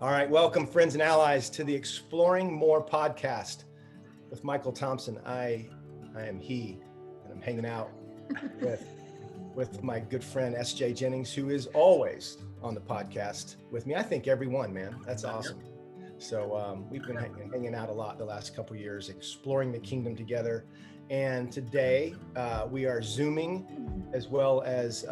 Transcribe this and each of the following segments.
All right, welcome friends and allies to the Exploring More podcast with Michael Thompson. I am he, and I'm hanging out with my good friend SJ Jennings, who is always on the podcast with me. I think everyone, man, that's awesome. So we've been hanging out a lot the last couple of years, exploring the kingdom together. And today we are Zooming as well as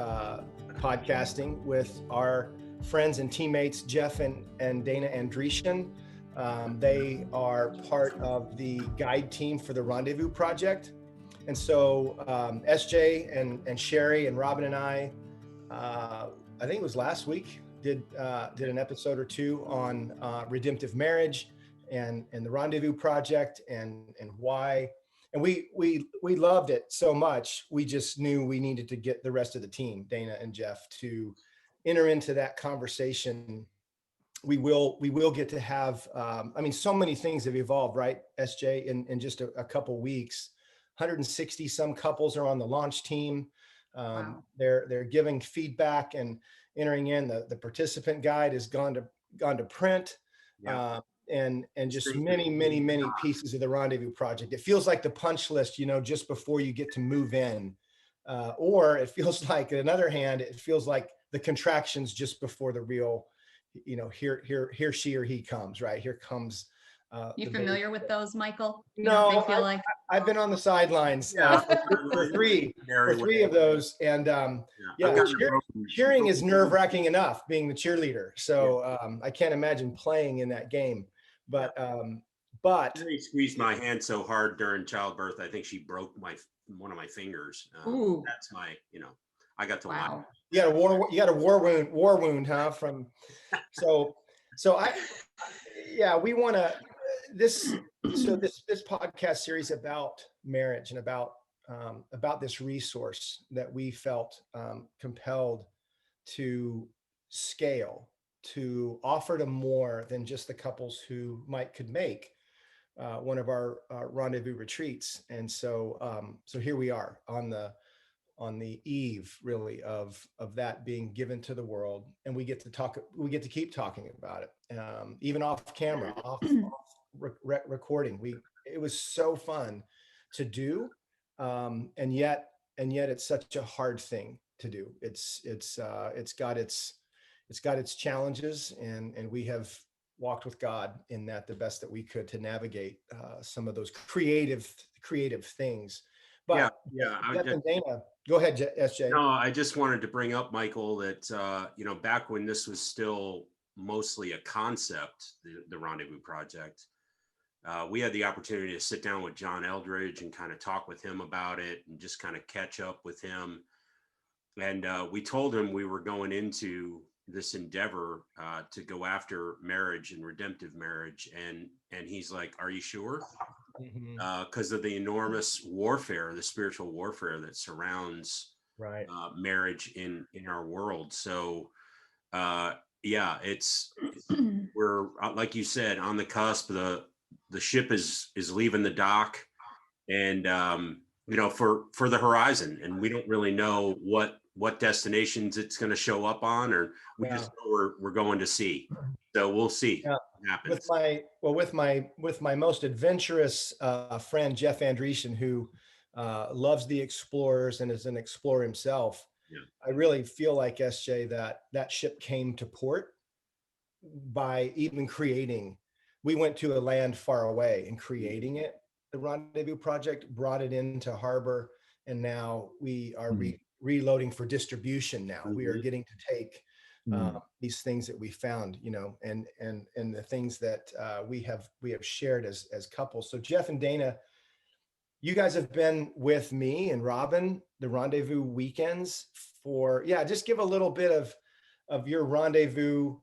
podcasting with our friends and teammates, Jeff and Dana Andrechyn. They are part of the guide team for the Rendezvous Project. And so SJ and Sherry and Robin and I think it was last week, did an episode or two on redemptive marriage and the Rendezvous Project and why. And we loved it so much, we just knew we needed to get the rest of the team, Dana and Jeff, to enter into that conversation. We will get to have, so many things have evolved, right, SJ, in just a couple weeks. 160 some couples are on the launch team. Wow. They're giving feedback and entering in. The participant guide has gone to print. Yeah. And just many pieces of the Rendezvous Project. It feels like the punch list, just before you get to move in. Or it feels like, on the other hand, it feels like the contractions just before the real, here she or he comes, right? Here comes. You familiar with those, Michael? No, feel like I've been on the sidelines for three of those, and cheering is nerve-wracking enough being the cheerleader. So I can't imagine playing in that game. But She squeezed my hand so hard during childbirth, I think she broke one of my fingers. Ooh. That's my, I got to watch. You got a war wound, huh? We want to this podcast series about marriage and about this resource that we felt compelled to scale, to offer to more than just the couples who could make one of our rendezvous retreats. And so here we are on the eve, really, of that being given to the world, and we get to keep talking about it, even off camera, off recording. It was so fun to do, and yet it's such a hard thing to do. It's got its challenges, and we have walked with God in that the best that we could to navigate some of those creative things. But Jeff and Dana, go ahead, SJ. No, I just wanted to bring up, Michael, that back when this was still mostly a concept, the Rendezvous Project, we had the opportunity to sit down with John Eldridge and kind of talk with him about it and just kind of catch up with him. And we told him we were going into this endeavor to go after marriage and redemptive marriage, and he's like, "Are you sure?" Because of the enormous warfare, the spiritual warfare that surrounds marriage in our world. So we're, like you said, on the cusp. The ship is leaving the dock, and for the horizon, and we don't really know what destinations it's going to show up on, or we just know we're going to sea. So we'll see what happens. With my most adventurous friend Jeff Andrechyn, who loves the explorers and is an explorer himself. I really feel like, SJ, that ship came to port by even creating. We went to a land far away and creating it. The Rendezvous Project brought it into harbor, and now we are reloading for distribution. Now we are getting to take these things that we found, and the things that we have shared as couples. So Jeff and Dana, you guys have been with me and Robin the Rendezvous weekends for just give a little bit of your Rendezvous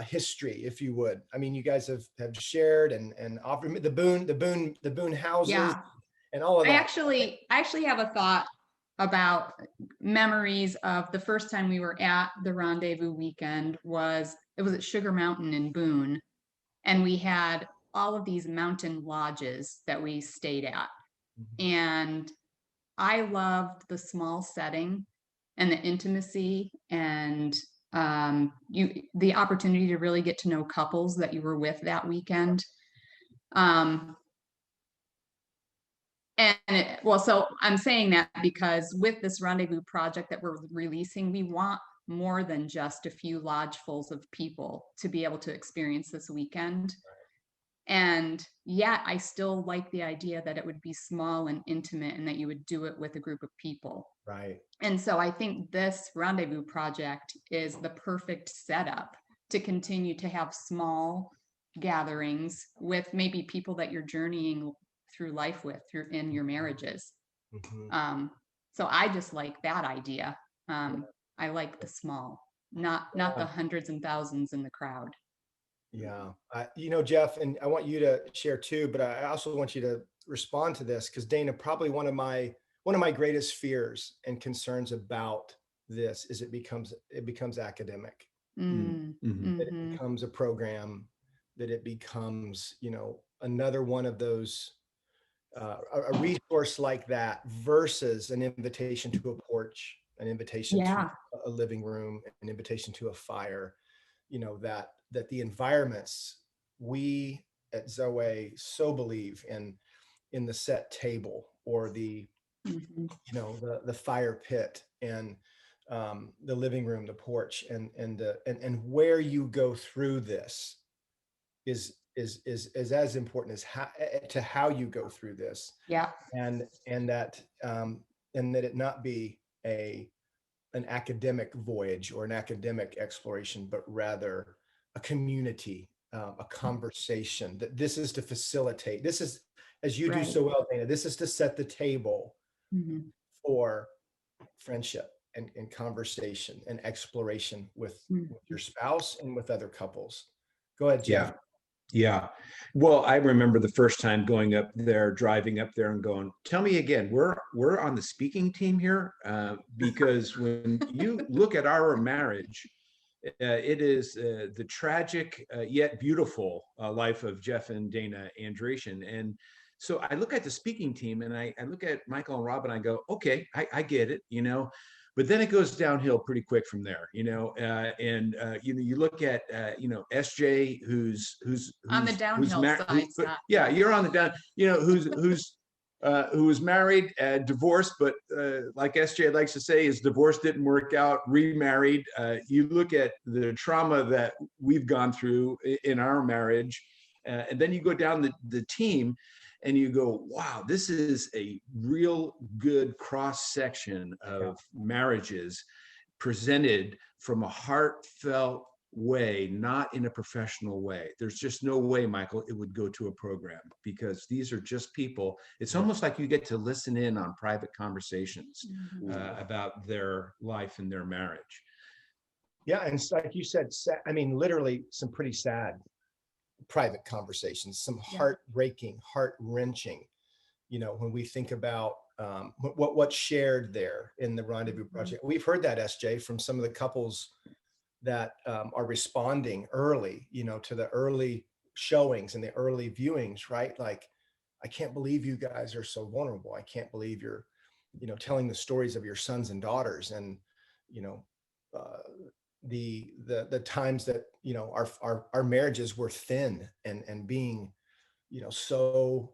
history, if you would. I mean, you guys have shared and offered me the boon houses and all of that. I actually have a thought about memories of the first time we were at the Rendezvous weekend. It was at Sugar Mountain in Boone, and we had all of these mountain lodges that we stayed at. And I loved the small setting and the intimacy and the opportunity to really get to know couples that you were with that weekend. So I'm saying that because with this Rendezvous project that we're releasing, we want more than just a few lodgefuls of people to be able to experience this weekend. And yet I still like the idea that it would be small and intimate and that you would do it with a group of people. Right. And so I think this Rendezvous project is the perfect setup to continue to have small gatherings with maybe people that you're journeying through life with in your marriages. Mm-hmm. So I just like that idea. I like the small, not the hundreds and thousands in the crowd. Yeah. Jeff, and I want you to share too, but I also want you to respond to this, because Dana, probably one of my greatest fears and concerns about this is it becomes academic, Mm-hmm. that it becomes a program, that it becomes, another one of those, a resource like that versus an invitation to a porch, an invitation to a living room, an invitation to a fire, that the environments we at Zoe so believe in the set table, or the the fire pit, and the living room, the porch, and where you go through this is as important as how you go through this. Yeah. And that it not be an academic voyage or an academic exploration, but rather a community, a conversation. That this is to facilitate. This is, as you do so well, Dana, this is to set the table for friendship and conversation and exploration with your spouse and with other couples. Go ahead, Jeff. Yeah. Well, I remember the first time going up there, driving up there and going, tell me again, we're on the speaking team here? Because when you look at our marriage, it is the tragic yet beautiful life of Jeff and Dana Andrechyn. And so I look at the speaking team and I look at Michael and Rob and I go, okay, I get it, but then it goes downhill pretty quick from there, and you look at SJ, who's on the downhill side. Yeah, you're on the down, who was married, divorced, but like SJ likes to say, his divorce didn't work out, remarried. You look at the trauma that we've gone through in our marriage, and then you go down the team and you go, wow, this is a real good cross section of marriages presented from a heartfelt way, not in a professional way. There's just no way, Michael, it would go to a program, because these are just people. It's almost like you get to listen in on private conversations about their life and their marriage. Yeah, and it's like you said, literally some pretty sad private conversations, some heartbreaking, heart-wrenching, when we think about what's shared there in the Rendezvous Project. We've heard that, SJ, from some of the couples that are responding early, to the early showings and the early viewings, right? Like, I can't believe you guys are so vulnerable. I can't believe you're, telling the stories of your sons and daughters, and, the times that, our marriages were thin and being, so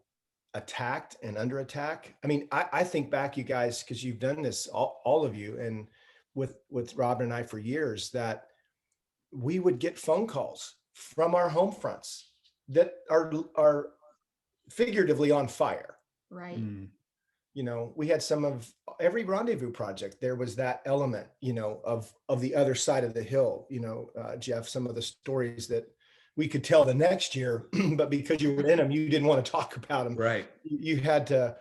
attacked and under attack. I think back, you guys, because you've done this, all of you, and with Robin and I for years, that we would get phone calls from our home fronts that are figuratively on fire. Right. We had some of every Rendezvous project. There was that element, of the other side of the hill, Jeff, some of the stories that we could tell the next year, but because you were in them, you didn't want to talk about them. Right. You had to,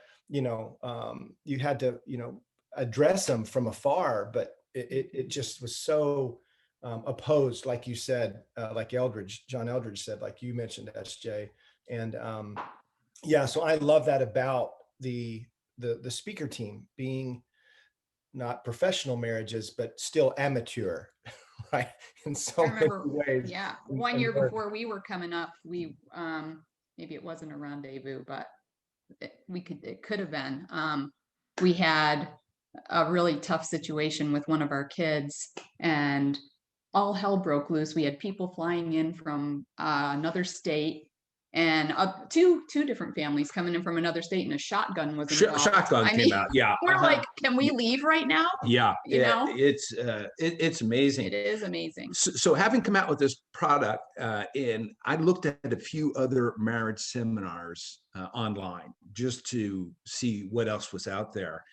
address them from afar, but it just was so opposed, like you said, like John Eldridge said, like you mentioned, SJ. And so I love that about the speaker team being not professional marriages, but still amateur, right? In so many ways. Yeah. One year before we were coming up, we maybe it wasn't a rendezvous, but it could have been. We had a really tough situation with one of our kids, and all hell broke loose. We had people flying in from another state, and two different families coming in from another state, and a shotgun was involved. Shotgun came out. Yeah. We're like, can we leave right now? Yeah. You know? It's amazing. It is amazing. So having come out with this product, and I looked at a few other marriage seminars online just to see what else was out there.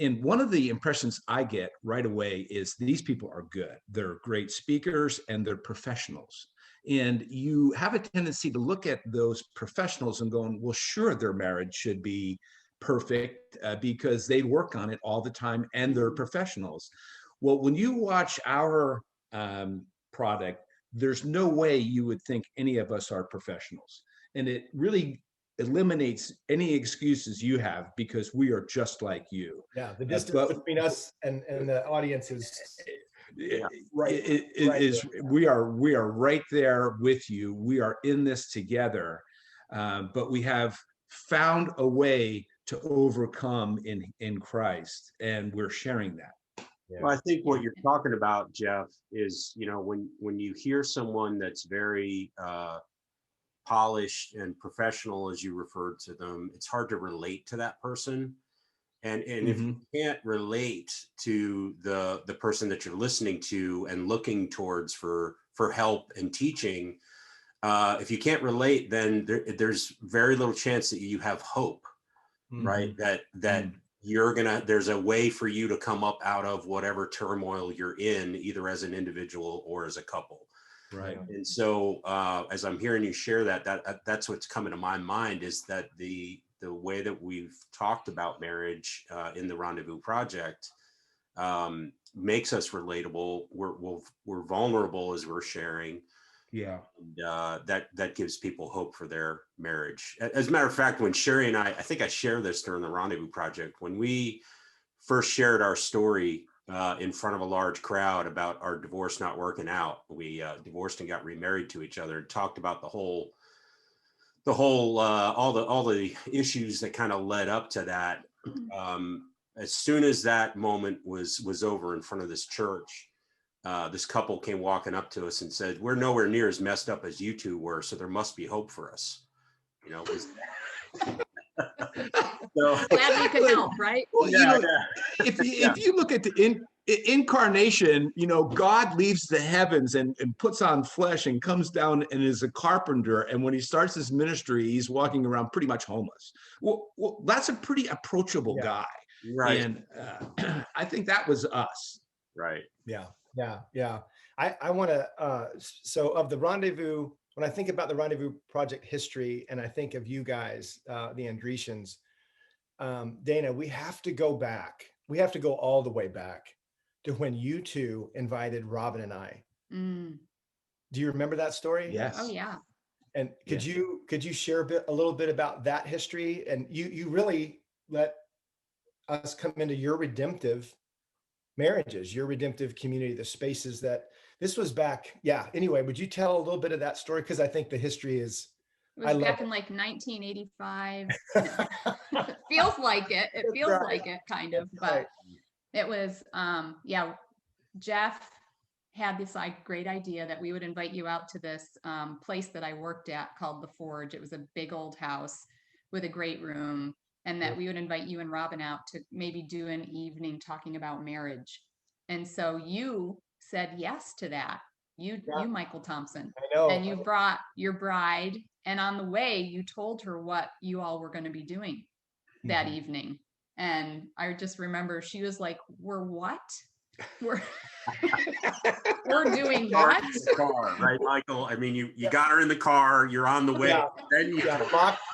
And one of the impressions I get right away is these people are good. They're great speakers and they're professionals. And you have a tendency to look at those professionals and going, well, sure, their marriage should be perfect because they work on it all the time and they're professionals. Well, when you watch our product, there's no way you would think any of us are professionals. And it really eliminates any excuses you have because we are just like you. Yeah, the distance between us and the audience is we are right there with you. We are in this together, but we have found a way to overcome in Christ, and we're sharing that. Yeah. Well, I think what you're talking about, Jeff, is, you know, when you hear someone that's very polished and professional, as you referred to them, it's hard to relate to that person. And if you can't relate to the person that you're listening to and looking towards for help and teaching, if you can't relate, then there's very little chance that you have hope, right? That there's a way for you to come up out of whatever turmoil you're in, either as an individual or as a couple. Right. And so as I'm hearing you share that's what's coming to my mind, is that the way that we've talked about marriage in the Rendezvous Project makes us relatable. We're vulnerable as we're sharing. Yeah. And, that gives people hope for their marriage. As a matter of fact, when Sherry and I think I shared this during the Rendezvous Project, when we first shared our story in front of a large crowd about our divorce not working out, we divorced and got remarried to each other, and talked about all the issues that kind of led up to that. As soon as that moment was over in front of this church, this couple came walking up to us and said, "We're nowhere near as messed up as you two were, so there must be hope for us." You know, so, glad we could help, right? Well, if you look at the incarnation, you know, God leaves the heavens and puts on flesh and comes down and is a carpenter. And when he starts his ministry, he's walking around pretty much homeless. Well, that's a pretty approachable guy. Right. And I think that was us. Right. Yeah. I want to, so of the Rendezvous, when I think about the Rendezvous Project history, and I think of you guys, the Andrechys, Dana, we have to go back. We have to go all the way back to when you two invited Robin and I. Do you remember that story? Yes. Oh yeah. And could you share a little bit about that history? And you really let us come into your redemptive marriages, your redemptive community, the spaces that this was back. Yeah. Anyway, would you tell a little bit of that story? Because I think the history is. It was back in like 1985. It feels like it. It feels like it, kind of. But it was, Jeff had this great idea that we would invite you out to this place that I worked at called The Forge. It was a big old house with a great room, and that we would invite you and Robin out to maybe do an evening talking about marriage. And so you said yes to that. You Michael Thompson. I know. And you brought your bride, and on the way you told her what you all were going to be doing that evening. And I just remember she was like, "We're what? We're doing what?" Car, right, Michael? I mean, you got her in the car. You're on the way. Yeah. Then you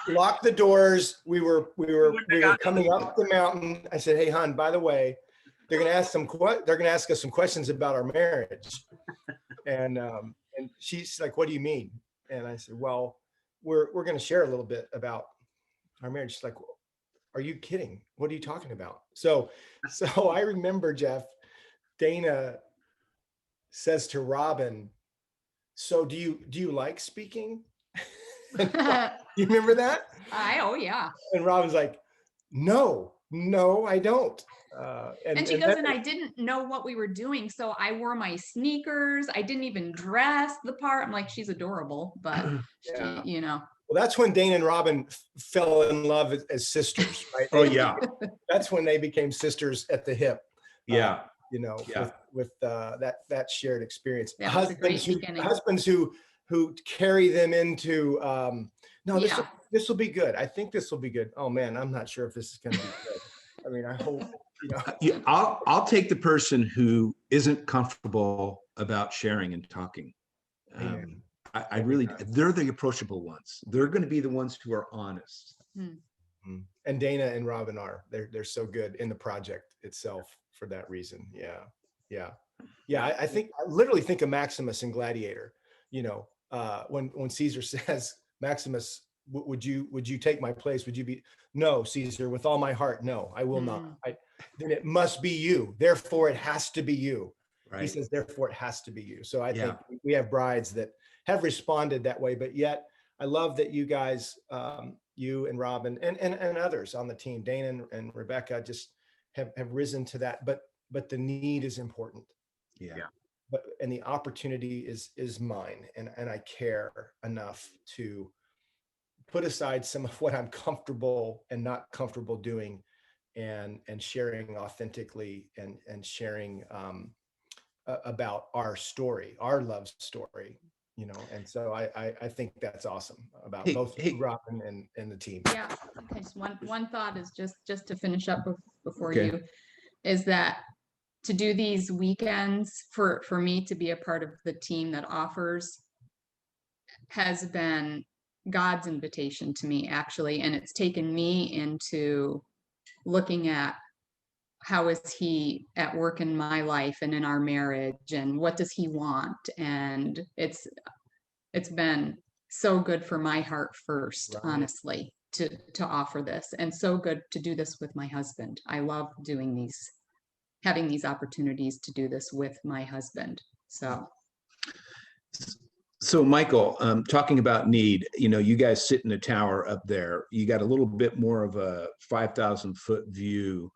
lock the doors. We were coming up the mountain. I said, "Hey, hon, by the way, they're going to ask us some questions about our marriage." And she's like, "What do you mean?" And I said, "Well, we're going to share a little bit about our marriage." She's like, "Well, are you kidding? What are you talking about?" So I remember, Jeff, Dana says to Robin, "So do you like speaking?" You remember that? Oh yeah. And Robin's like, "No, No, I don't. And she goes, and I didn't know what we were doing, so I wore my sneakers. I didn't even dress the part. I'm like, she's adorable, but Yeah. you know. Well, that's when Dana and Robin fell in love as sisters, right? Oh yeah, That's when they became sisters at the hip. yeah, You know, yeah. with that shared experience. That was a great beginning. Husbands who carry them into no, Yeah. this will be good. I think this will be good. Oh man, I'm not sure if this is going to be good. I mean, I hope, you know. Yeah, I'll take the person who isn't comfortable about sharing and talking. I really, they're the approachable ones. They're going to be the ones who are honest. And Dana and Robin are. They're so good in the project itself for that reason. Yeah. I literally think of Maximus in Gladiator. You know, when Caesar says, Maximus, would you take my place? Would you be? No, Caesar, with all my heart, no, I will not. Then it must be you. Therefore, it has to be you. Right. He says, therefore, it has to be you. So I think we have brides that have responded that way, but yet I love that you guys, you and Robin and others on the team, Dana and Rebecca, just have risen to that. But the need is important. Yeah. And the opportunity is mine, and I care enough to put aside some of what I'm comfortable and not comfortable doing, and sharing authentically and sharing about our story, our love story, you know. And so I think that's awesome about both Robin and the team. Yeah. Okay. Just one thought is just to finish up before you, is that to do these weekends for me to be a part of the team that offers has been God's invitation to me, actually. And it's taken me into looking at how is he at work in my life and in our marriage, and what does he want? And it's been so good for my heart first, honestly, to offer this, and so good to do this with my husband. I love doing these, having these opportunities to do this with my husband. So Michael, talking about need, you know, you guys sit in a tower up there. You got a little bit more of a 5,000-foot view.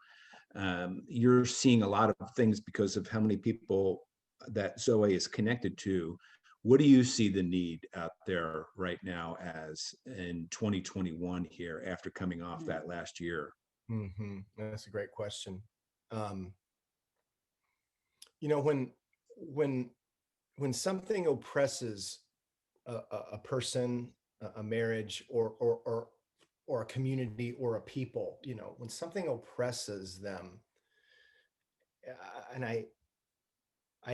You're seeing a lot of things because of how many people that Zoe is connected to. What do you see the need out there right now as in 2021 here after coming off that last year? That's a great question. You know, when something oppresses a person, a marriage, or a community or a people, you know, when something oppresses them, and I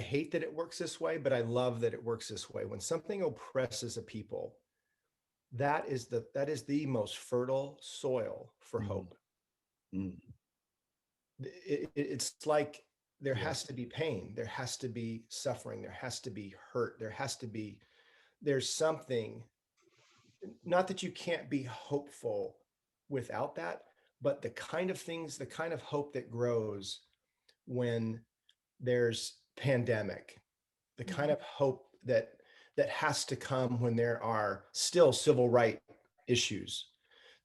hate that it works this way, but I love that it works this way. When something oppresses a people, that is the most fertile soil for hope. It's like there has to be pain, there has to be suffering, there has to be hurt, there's something, not that you can't be hopeful without that, but the kind of hope that grows when there's pandemic, the kind of hope that has to come when there are still civil rights issues,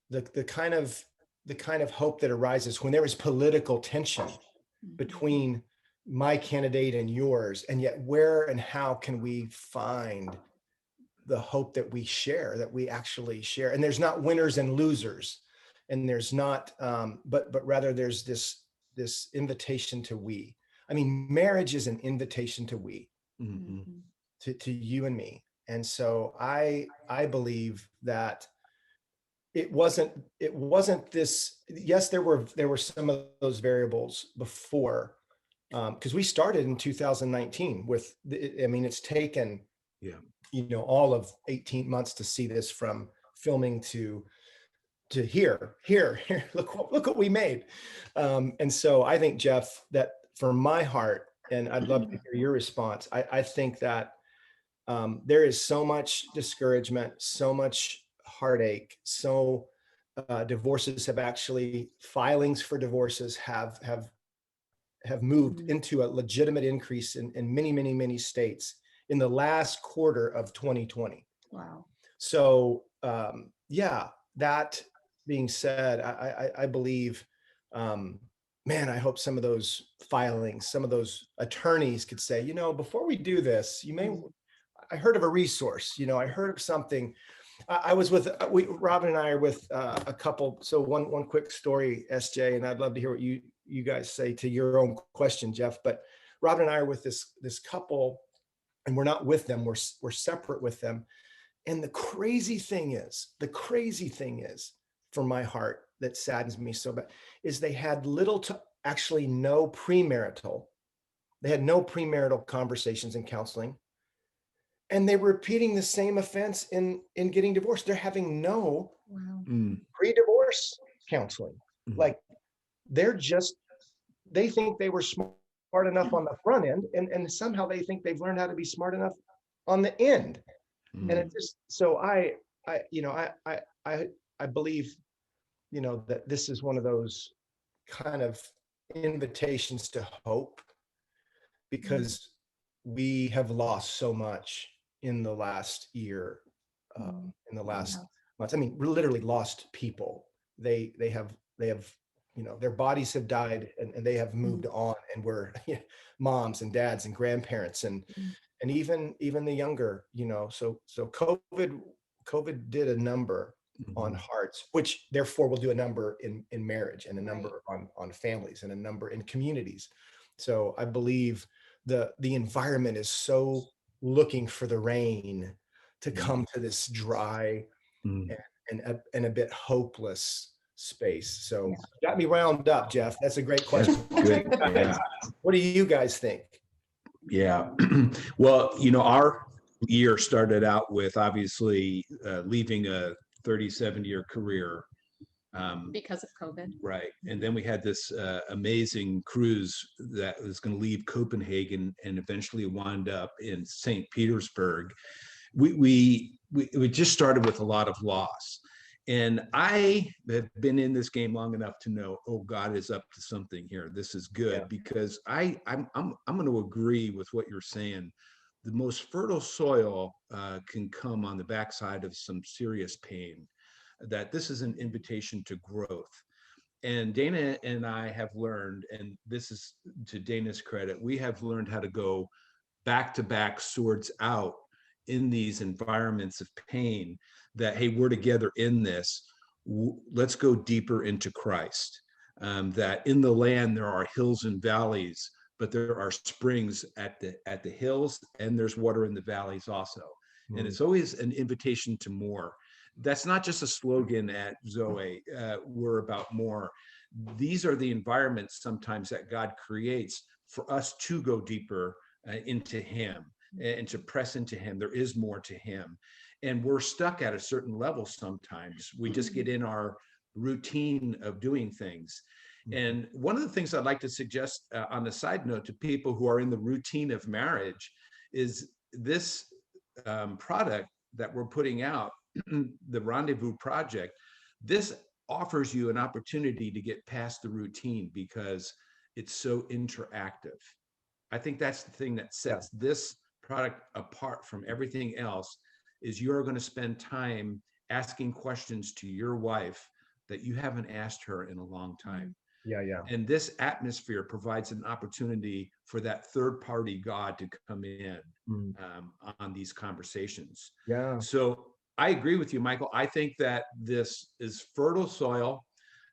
the kind of hope that arises when there is political tension between my candidate and yours, and yet where and how can we find the hope that we share, that we actually share? And there's not winners and losers, and there's not but rather there's this invitation to we. I mean, marriage is an invitation to we, to you and me. And so I believe that it wasn't this. Yes, there were some of those variables before, because we started in 2019 with, I mean, it's taken, you know, all of 18 months to see this from filming to here. Look what we made. And so I think, Jeff, that for my heart, and I'd love to hear your response, I think that there is so much discouragement, so much heartache, so divorces have actually, filings for divorces have moved into a legitimate increase in many states in the last quarter of 2020. Wow. So that being said, I believe Man, I hope some of those filings, some of those attorneys could say, before we do this, I heard of a resource, I heard of something. I was with, Robin and I are with a couple. So one quick story, SJ, and I'd love to hear what you guys say to your own question, Jeff. But Robin and I are with this couple, and we're not with them. We're separate with them. And the crazy thing is, for my heart, that saddens me so bad, is they had little to actually no premarital. They had no premarital conversations and counseling. And they were repeating the same offense in getting divorced. They're having no pre-divorce counseling. Like they think they were smart enough on the front end, and somehow they think they've learned how to be smart enough on the end. And it just, so I believe, that this is one of those kind of invitations to hope, because we have lost so much in the last year, in the last months. I mean, literally lost people. They have, their bodies have died, and they have moved on, and we're moms and dads and grandparents, and even the younger, so COVID did a number on hearts, which therefore will do a number in marriage, and a number on families, and a number in communities. So I believe the environment is so looking for the rain to come to this dry and a bit hopeless space. So got me wound up, Jeff. That's a great question. Good. Yeah. What do you guys think? Yeah. Well, our year started out with obviously leaving a 37-year career. Because of COVID. Right. And then we had this amazing cruise that was going to leave Copenhagen and eventually wound up in St. Petersburg. We just started with a lot of loss. And I have been in this game long enough to know, oh, God is up to something here. This is good, because I'm going to agree with what you're saying. The most fertile soil can come on the backside of some serious pain. That this is an invitation to growth. And Dana and I have learned, and this is to Dana's credit, we have learned how to go back to back, swords out in these environments of pain, that, hey, we're together in this. Let's go deeper into Christ. That in the land there are hills and valleys, but there are springs at the hills, and there's water in the valleys also. And it's always an invitation to more. That's not just a slogan at Zoe. We're about more. These are the environments sometimes that God creates for us to go deeper into Him and to press into Him. There is more to Him. And we're stuck at a certain level sometimes. We just get in our routine of doing things. And one of the things I'd like to suggest on a side note to people who are in the routine of marriage is this product that we're putting out, the Rendezvous Project. This offers you an opportunity to get past the routine because it's so interactive. I think that's the thing that sets this product apart from everything else, is you're going to spend time asking questions to your wife that you haven't asked her in a long time. Yeah. And this atmosphere provides an opportunity for that third party God to come in on these conversations. Yeah. So I agree with you, Michael. I think that this is fertile soil.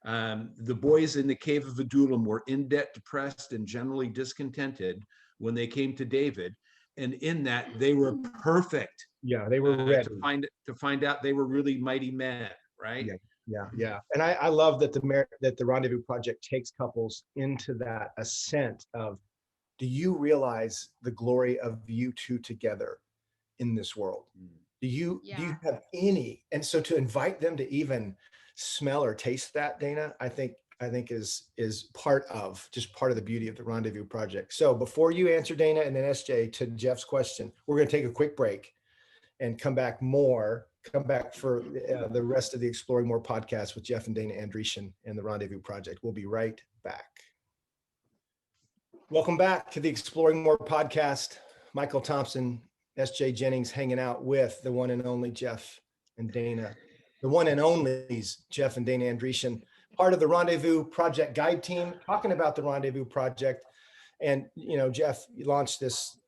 The boys in the cave of Adullam were in debt, depressed, and generally discontented when they came to David. And in that, they were perfect. Yeah, they were ready. To find out they were really mighty men, right? Yeah. And I love that the Rendezvous Project takes couples into that ascent of, do you realize the glory of you two together in this world? Do you have any? And so to invite them to even smell or taste that, Dana, I think is part of the beauty of the Rendezvous Project. So before you answer, Dana, and then SJ, to Jeff's question, we're going to take a quick break and come back for the rest of the Exploring More podcast with Jeff and Dana Andrechyn and the Rendezvous Project. We'll be right back. Welcome back to the Exploring More podcast. Michael Thompson, SJ Jennings, hanging out with the one and only Jeff and Dana, the one and onlys, Jeff and Dana Andrechyn. part of the Rendezvous Project guide team, talking about the Rendezvous Project. And, you know, Jeff, you launched this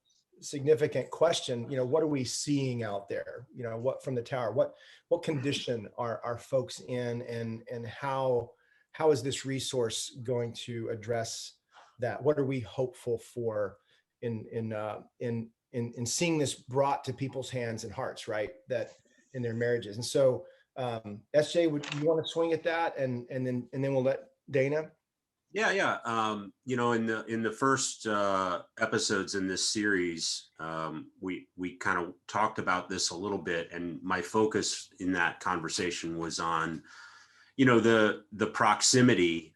significant question, you know, what are we seeing out there? You know, what from the tower, what condition are folks in, and how is this resource going to address that? What are we hopeful for in seeing this brought to people's hands and hearts, right? That in their marriages. And so, SJ, would you want to swing at that, and then we'll let Dana? Yeah. You know, in the first episodes in this series, we kind of talked about this a little bit, and my focus in that conversation was on, you know, the proximity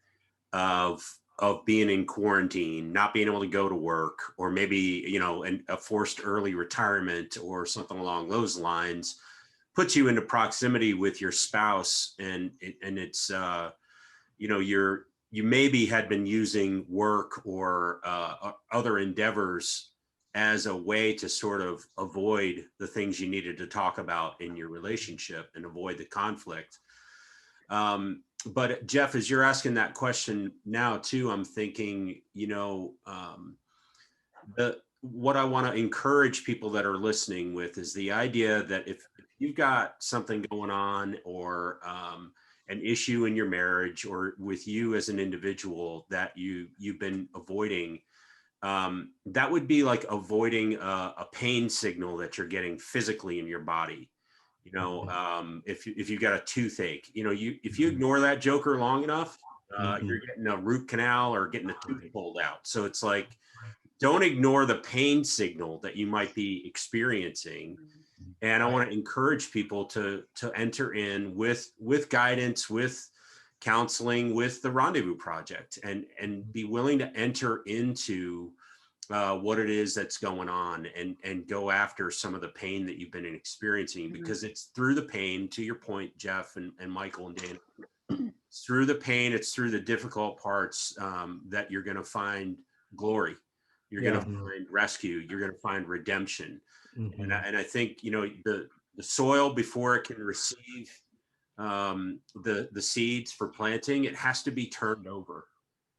of being in quarantine, not being able to go to work, or maybe, you know, a forced early retirement or something along those lines, puts you into proximity with your spouse, and it's you know, you maybe had been using work or other endeavors as a way to sort of avoid the things you needed to talk about in your relationship and avoid the conflict. But Jeff, as you're asking that question now too, I'm thinking, you know, what I want to encourage people that are listening with is the idea that if you've got something going on, or an issue in your marriage, or with you as an individual that you've been avoiding, that would be like avoiding a pain signal that you're getting physically in your body. You know, if you got a toothache, you know, if you ignore that joker long enough, you're getting a root canal or getting a tooth pulled out. So it's like, don't ignore the pain signal that you might be experiencing. And I want to encourage people to enter in with guidance, with counseling, with the Rendezvous Project, and be willing to enter into what it is that's going on, and go after some of the pain that you've been experiencing, because it's through the pain, to your point, Jeff and Michael and Dana, it's through the pain, it's through the difficult parts that you're going to find glory. You're going to find rescue. You're going to find redemption. And I think, you know, the soil, before it can receive the seeds for planting, it has to be turned over.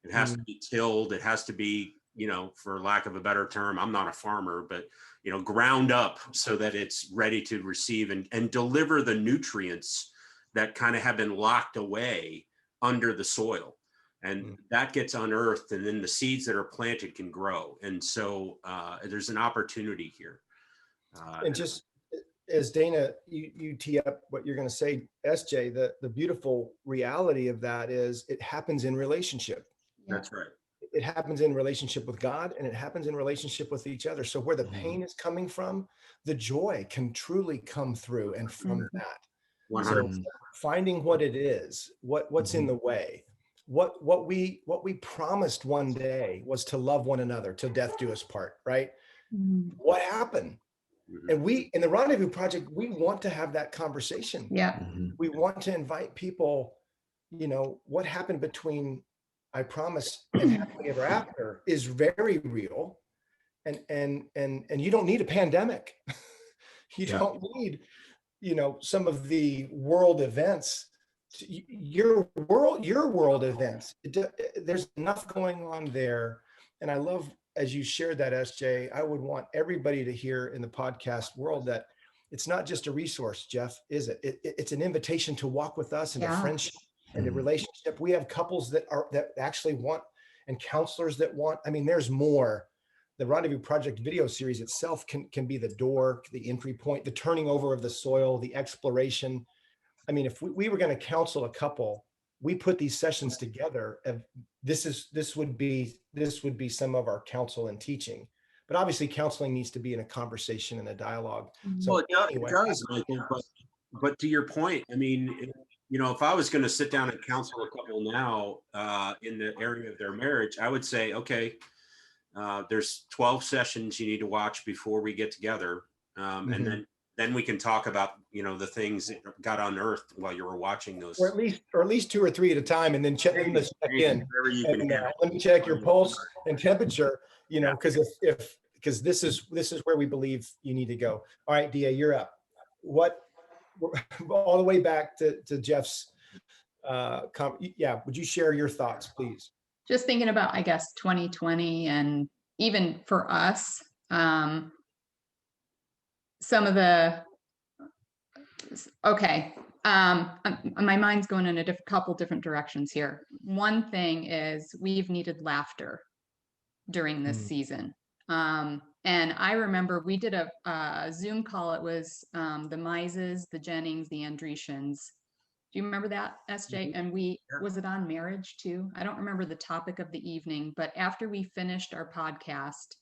It has to be tilled. It has to be, you know, for lack of a better term, I'm not a farmer, but, you know, ground up so that it's ready to receive and deliver the nutrients that kind of have been locked away under the soil. And that gets unearthed, and then the seeds that are planted can grow. And so there's an opportunity here. And just as Dana, you tee up what you're going to say, SJ, the beautiful reality of that is it happens in relationship. That's right. It happens in relationship with God, and it happens in relationship with each other. So where the pain is coming from, the joy can truly come through, and from that. 100%. So finding what it is, what's in the way, what we promised one day was to love one another till death do us part, right? What happened? And we, in the Rendezvous Project, we want to have that conversation. Yeah. We want to invite people, you know, what happened between I promise and happily ever after is very real. And you don't need a pandemic. You don't need, you know, some of the world events, your world events. There's enough going on there. And I love, as you shared that, SJ, I would want everybody to hear in the podcast world that it's not just a resource, Jeff, is it? It's an invitation to walk with us into friendship and a relationship. We have couples that actually want, and counselors that want. I mean, there's more. The Rendezvous Project video series itself can be the door, the entry point, the turning over of the soil, the exploration. I mean, if we were going to counsel a couple, we put these sessions together. This would be some of our counsel and teaching, but obviously counseling needs to be in a conversation and a dialogue. So well, it does, Michael, but to your point, I mean, you know, if I was going to sit down and counsel a couple now in the area of their marriage, I would say, okay, there's 12 sessions you need to watch before we get together, and then we can talk about, you know, the things that got unearthed while you were watching those, or at least 2 or 3 at a time, and then check in. Let me check your pulse and temperature, you know, because this is where we believe you need to go. All right, DA, you're up. All the way back to Jeff's Yeah, would you share your thoughts, please? Just thinking about, I guess, 2020, and even for us, some of the, okay, my mind's going in a couple different directions here. One thing is we've needed laughter during this season. And I remember we did a Zoom call. It was the Mises, the Jennings, the Andrechys. Do you remember that, SJ? And was it on marriage too? I don't remember the topic of the evening, but after we finished our podcast,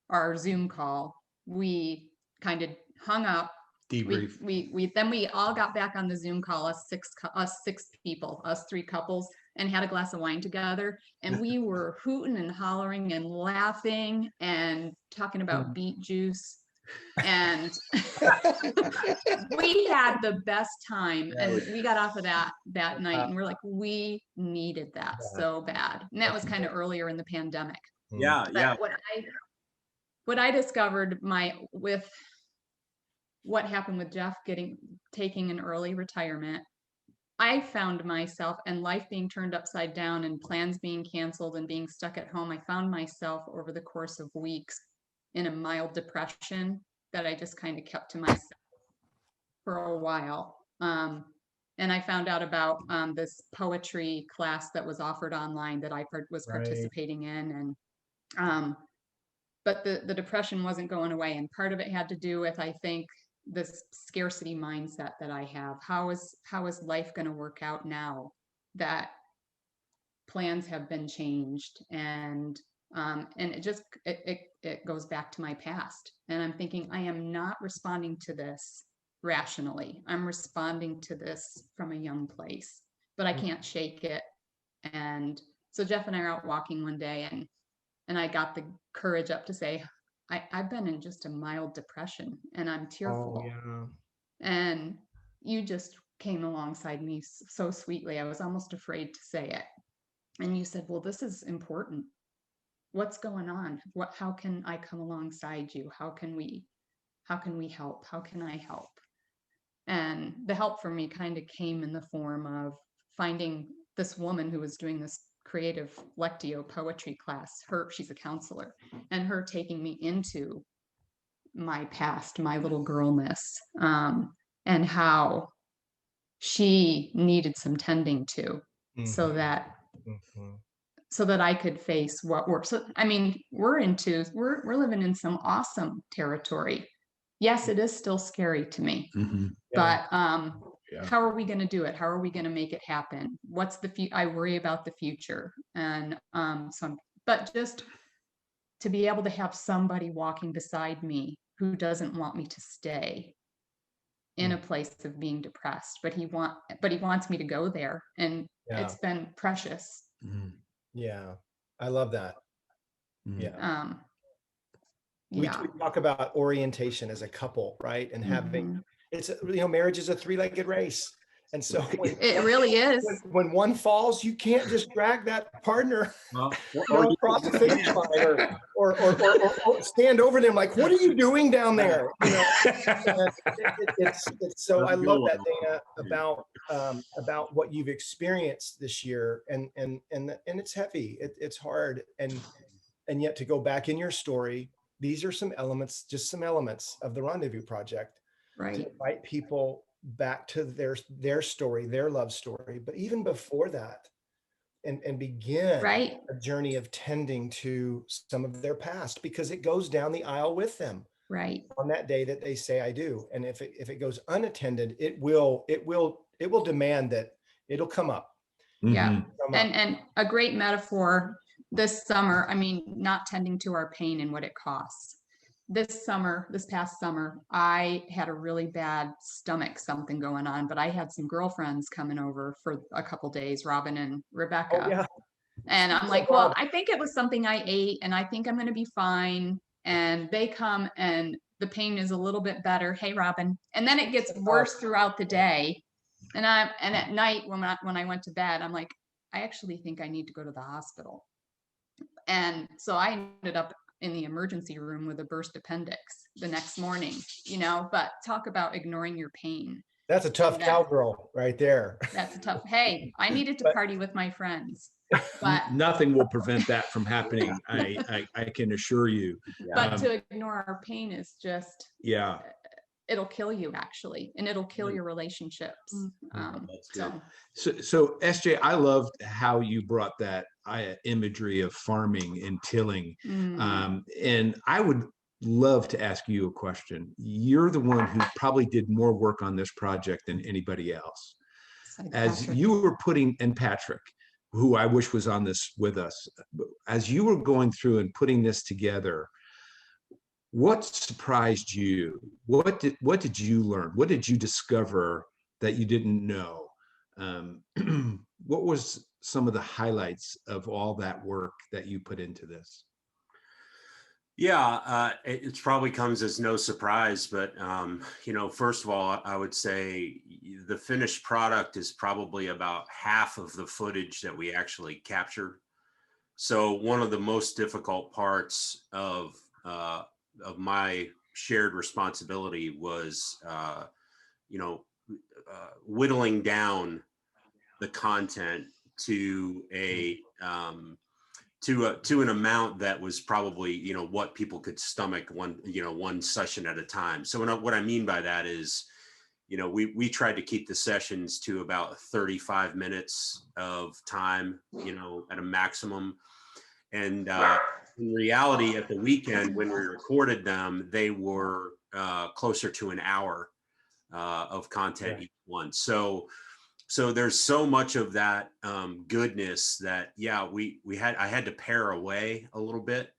our Zoom call, we kind of hung up. Debrief. We all got back on the Zoom call, us six people, us three couples, and had a glass of wine together. And we were hooting and hollering and laughing and talking about beet juice. And we had the best time. And we got off of that night, and we're like, we needed that so bad. And that was kind of earlier in the pandemic. Yeah, yeah. What I discovered with what happened with Jeff taking an early retirement, I found myself, and life being turned upside down and plans being canceled and being stuck at home, I found myself over the course of weeks in a mild depression that I just kind of kept to myself for a while. And I found out about this poetry class that was offered online that I was participating in, and but the depression wasn't going away, and part of it had to do with, I think, this scarcity mindset that I have. How is life going to work out now that plans have been changed? And it goes back to my past, and I'm thinking, I am not responding to this rationally. I'm responding to this from a young place, but I can't shake it. And so Jeff and I are out walking one day, and I got the courage up to say, I've been in just a mild depression and I'm tearful. Oh, yeah. And you just came alongside me so sweetly. I was almost afraid to say it. And you said, well, this is important. What's going on? How can I come alongside you? How can we help? How can I help? And the help for me kind of came in the form of finding this woman who was doing this creative Lectio poetry class. She's a counselor, and her taking me into my past, my little girlness, and how she needed some tending to, so that I could face what we're. So I mean, we're living in some awesome territory. Yes, it is still scary to me, but how are we going to do it? How are we going to make it happen? What's I worry about the future, and but just to be able to have somebody walking beside me who doesn't want me to stay in a place of being depressed, but he wants me to go there, and it's been precious. Yeah, I love that. Yeah. We Yeah. talk about orientation as a couple, right? And having marriage is a three-legged race. And so it really is. When one falls, you can't just drag that partner across the finish line or stand over them like, what are you doing down there? It's so I love that, Dana, about what you've experienced this year, and it's heavy. It's hard, and yet to go back in your story, these are some elements of the Rendezvous Project, right? To invite people back to their story, their love story, but even before that, and begin a journey of tending to some of their past, because it goes down the aisle with them on that day that they say I do. And if it goes unattended, it will demand that it'll come up. Yeah. And a great metaphor this summer, I mean, not tending to our pain and what it costs. This past summer, I had a really bad stomach something going on, but I had some girlfriends coming over for a couple days, Robin and Rebecca. Oh, yeah. And I'm like, well, I think it was something I ate, and I think I'm going to be fine. And they come, and the pain is a little bit better. Hey, Robin. And then it gets worse throughout the day. And at night when I went to bed, I'm like, I actually think I need to go to the hospital. And so I ended up in the emergency room with a burst appendix the next morning, but talk about ignoring your pain. That's a tough cowgirl right there. That's a tough, hey, I needed to party with my friends, but Nothing will prevent that from happening. I can assure you. but to ignore our pain is just, Yeah. it'll kill you actually, and it'll kill your relationships. That's good. So SJ, I loved how you brought that imagery of farming and tilling. And I would love to ask you a question. You're the one who probably did more work on this project than anybody else. As you were putting, and Patrick, who I wish was on this with us, as you were going through and putting this together, what surprised you? What did you learn? What did you discover that you didn't know? What was some of the highlights of all that work that you put into this? Yeah, it probably comes as no surprise, but first of all, I would say the finished product is probably about half of the footage that we actually captured. So one of the most difficult parts of my shared responsibility was, whittling down the content to to an amount that was probably, what people could stomach one session at a time. So what I mean by that is, we tried to keep the sessions to about 35 minutes of time, at a maximum. And in reality, at the weekend, when we recorded them, they were closer to an hour of content each one. So there's so much of that goodness that, I had to pare away a little bit.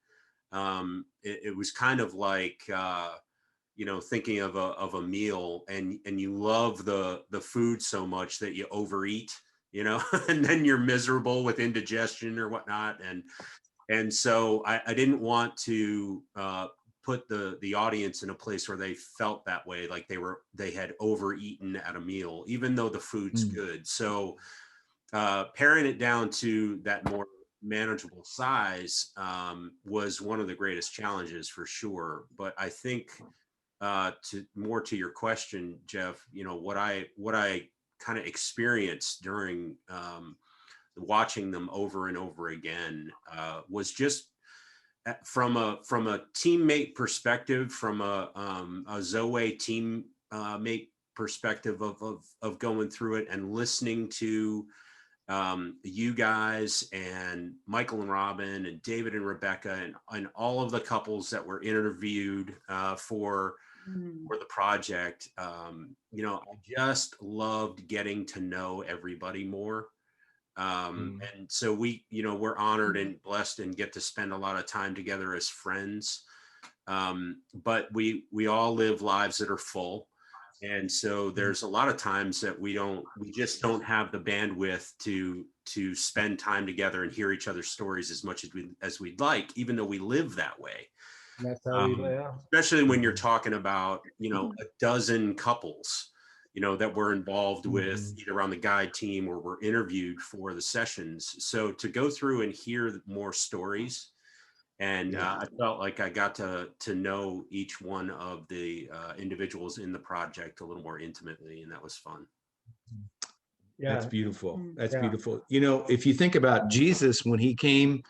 It was kind of like, thinking of a meal, and you love the food so much that you overeat, and then you're miserable with indigestion or whatnot. And so I didn't want to put the audience in a place where they felt that way, like they had overeaten at a meal, even though the food's good. So paring it down to that more manageable size was one of the greatest challenges for sure. But I think to your question, Jeff, what I kind of experienced during watching them over and over again was just from a teammate perspective, from a Zoe team mate perspective of going through it and listening to you guys and Michael and Robin and David and Rebecca and all of the couples that were interviewed for the project. I just loved getting to know everybody more. And so we're honored and blessed and get to spend a lot of time together as friends. But we all live lives that are full. And so there's a lot of times that we just don't have the bandwidth to spend time together and hear each other's stories as much as we'd like, even though we live that way. That's how we live. Especially when you're talking about, a dozen couples, that we're involved with either on the guide team or were interviewed for the sessions. So to go through and hear more stories, and I felt like I got to know each one of the individuals in the project a little more intimately, and that was fun. Yeah, that's beautiful. That's beautiful. If you think about Jesus, when he came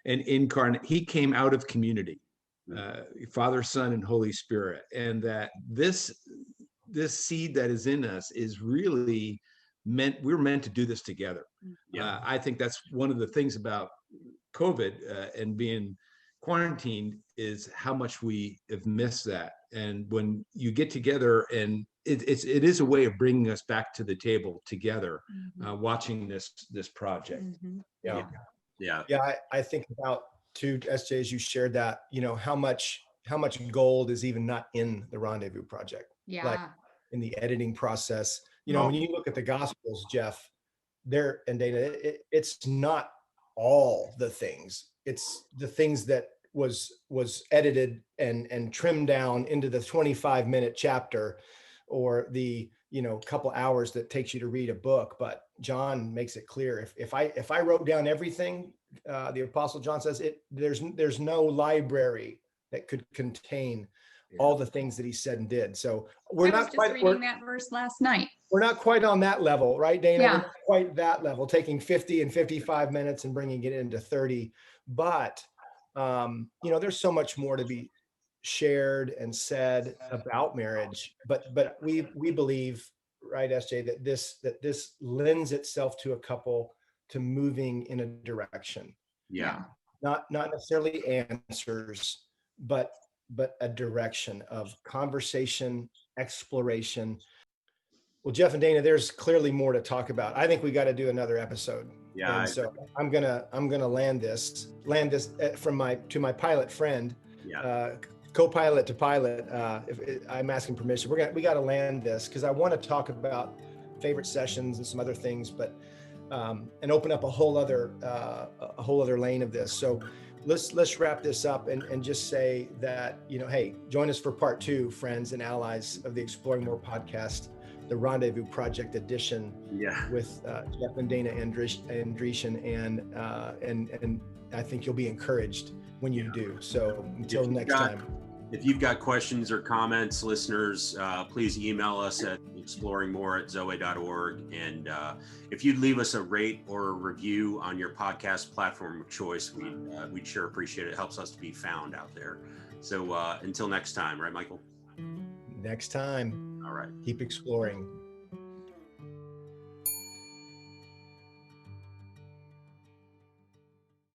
and incarnate, he came out of community, Father, Son, and Holy Spirit, and that this seed that is in us is really we're meant to do this together. I think that's one of the things about COVID and being quarantined is how much we have missed that. And when you get together, and it is a way of bringing us back to the table together, watching this project. I think about too, SJ, as you shared that, how much gold is even not in the Rendezvous Project. Like in the editing process, when you look at the Gospels, Jeff, and Dana, it's not all the things. It's the things that was edited and trimmed down into the 25-minute chapter, or the couple hours that takes you to read a book. But John makes it clear, if I wrote down everything, the Apostle John says there's no library that could contain all the things that he said and did. So I we're was not just quite, reading that verse last night. we're not quite on that level, right, Dana? Yeah. We're not quite that level, taking 50 and 55 minutes and bringing it into 30. But, you know, there's so much more to be shared and said about marriage. But we believe, right, SJ, that this lends itself to a couple to moving in a direction. Yeah. Not necessarily answers, but a direction of conversation, exploration. Well, Jeff and Dana, there's clearly more to talk about. I think we got to do another episode. Yeah. And so I'm gonna land this from my pilot friend, Yeah. co-pilot to pilot. I'm asking permission. We got to land this because I want to talk about favorite sessions and some other things, but and open up a whole other lane of this. So let's wrap this up and just say that, you know, hey, join us for part 2, friends and allies of the Exploring More podcast, the Rendezvous Project edition, with Jeff and Dana Andrechyn, and I think you'll be encouraged when you do. So until next time. If you've got questions or comments, listeners, please email us at exploringmore@zoe.org. And if you'd leave us a rate or a review on your podcast platform of choice, we'd sure appreciate it. It helps us to be found out there. So until next time, right, Michael? Next time. All right. Keep exploring.